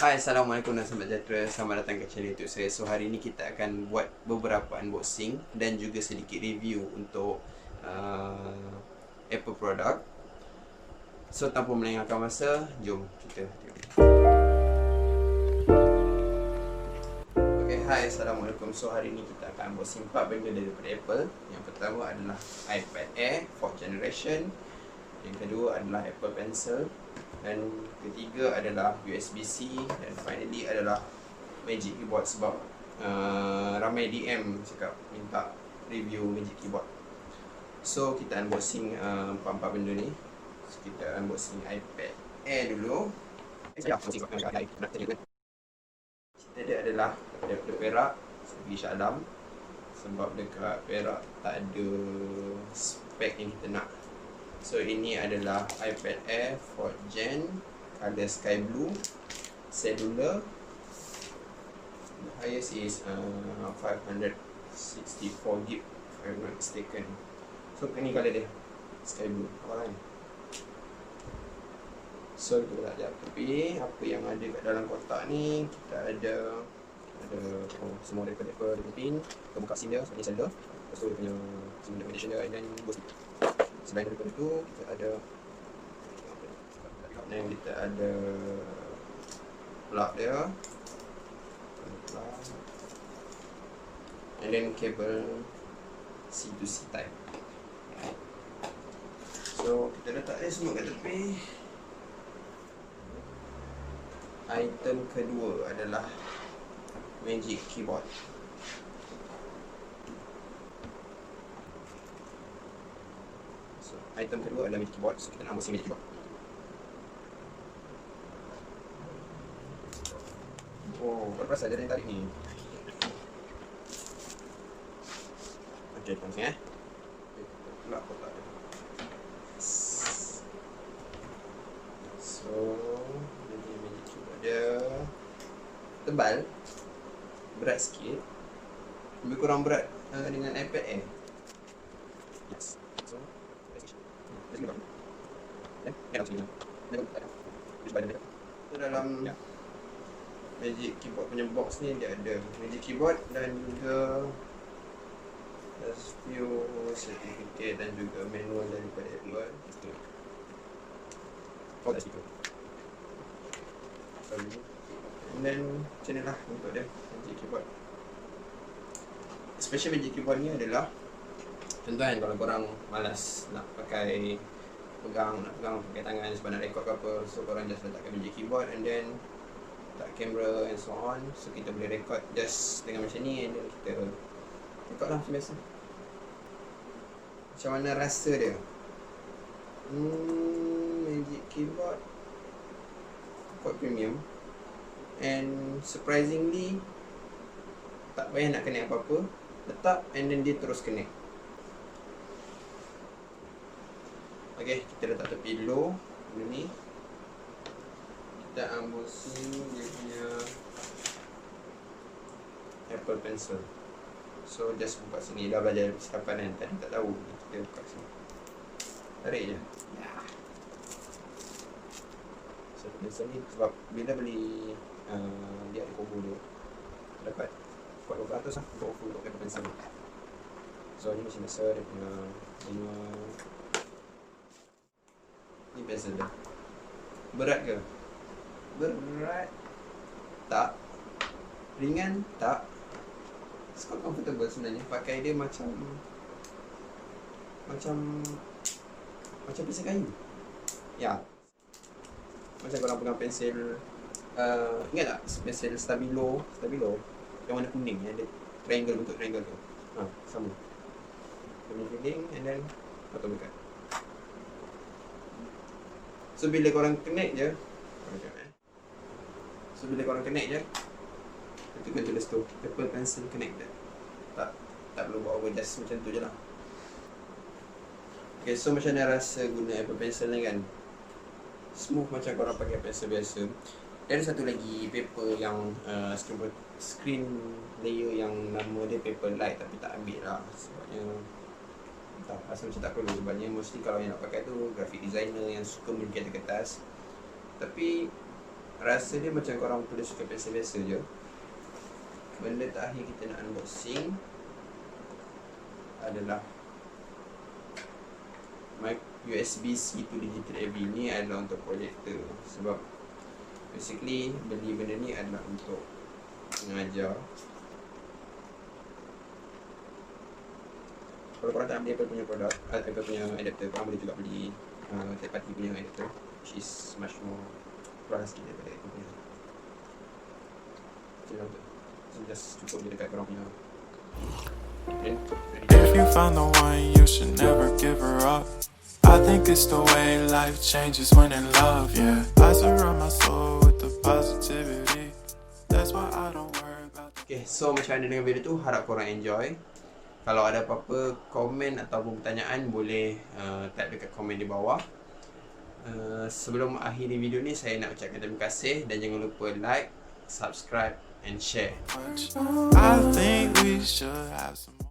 Hai, Assalamualaikum dan selamat sejahtera. Selamat datang ke channel YouTube saya. So, hari ini kita akan buat beberapa unboxing dan juga sedikit review untuk Apple product. So, tanpa melengahkan masa, jom kita tengok. Okay, hai, Assalamualaikum. So, hari ini kita akan unboxing 4 benda daripada Apple. Yang pertama adalah iPad Air 4th generation. Yang kedua adalah Apple Pencil. Dan ketiga adalah Usbc. Dan finally adalah Magic Keyboard. Sebab ramai DM cakap minta review Magic Keyboard. So kita unboxing 4 benda ni. So kita unboxing iPad Air dulu. Kita ada adalah daripada Perak, Segi Syalam. Sebab dekat Perak tak ada spek yang kita nak. So ini adalah iPad Air 4th Gen, color sky blue, cellular. The highest is 564GB if I'm not mistaken. So ini color dia, sky blue. Apa kan? So kita tak jap. Tapi apa yang ada kat dalam kotak ni, kita ada semua daripada Apple dia pin. Kita buka SIM dia, sebab ni cellular. Lepas tu dia punya SIM condition dia, dan ghost. Selain daripada tu, kita ada kita ada plug dia, and then cable C to C type. So kita letak dia semua kat tepi. Item kedua adalah Magic Keyboard. Item kedua adalah Magic Keyboard. So kita nak unboxing Magic Keyboard. Oh, baru perasan ada yang tarik ni. Okay, kita langsung pula kotak dia. So jadi Magic Keyboard dia tebal, berat sikit, lebih kurang berat dengan iPad Air. Yes. So dalam Magic Keyboard punya box ni dia ada Magic Keyboard dan juga few certificate dan juga manual daripada Apple. And then macam ni lah untuk dia Magic Keyboard. Special Magic Keyboard ni adalah, contohnya kalau korang malas nak pakai pegang pakai tangan sebab nak record ke apa, so korang just letakkan Magic Keyboard and then letak kamera and so on. So kita boleh record just dengan macam ni, and then kita record lah macam biasa. Macam mana rasa dia? Magic Keyboard quite premium, and surprisingly tak payah nak connect apa-apa, letak and then dia terus connect. Okay, kita letak tepi dulu benda ni. Kita unboxing dia punya Apple Pencil. So just buka sini, dah belajar persiapan kan, tadi tak tahu. Kita buka sini, tarik je. So pencil ni sebab bila beli dia ada combo dia, dapat 40% lah untuk offer untuk Apple Pencil. So ni macam biasa dia punya ni pencil dia. Berat ke? Berat tak. Ringan tak. It's quite comfortable sebenarnya. Pakai dia macam pensel kayu. Ya. Macam korang pegang pensel ingat tak pensel stabilo yang warna kuning, yang ada triangle, bentuk triangle tu. Sama. Dia feeling and then potong dekat. So bila korang connect je, itu kan tulis tu Apple Pencil connected. Tak perlu buat over, just macam tu je lah. Okay, so macam mana rasa guna Apple Pencil ni kan? Smooth macam korang pakai pencil biasa. Dia ada satu lagi paper yang screen layer yang nama dia paper light, tapi tak ambil lah sebabnya tak, rasa macam tak perlu. Sebabnya mostly kalau yang nak pakai tu graphic designer yang suka melukis kertas. Tapi rasa dia macam korang tulis kat pensel biasa je. Benda terakhir kita nak unboxing adalah Usbc to digital AV. Ni adalah untuk projektor. Sebab basically beli benda ni adalah untuk mengajar. Kalau korang tak beli Apple punya produk, Apple punya adapter, korang boleh juga beli third party punya adapter, which is much more murah sikit daripada Apple punya. Macam tu. So just cukup je dekat korang punya. Okay, ready? If you found the one, you should never give her up. I think it's the way life changes when in love, yeah. I surround my soul with the positivity. That's why I don't worry about. Okay, so macam mana dengan video tu, harap korang enjoy. Kalau ada apa-apa komen ataupun pertanyaan, boleh type dekat komen di bawah. Sebelum akhiri video ni, saya nak ucapkan terima kasih dan jangan lupa like, subscribe and share. I think we should have some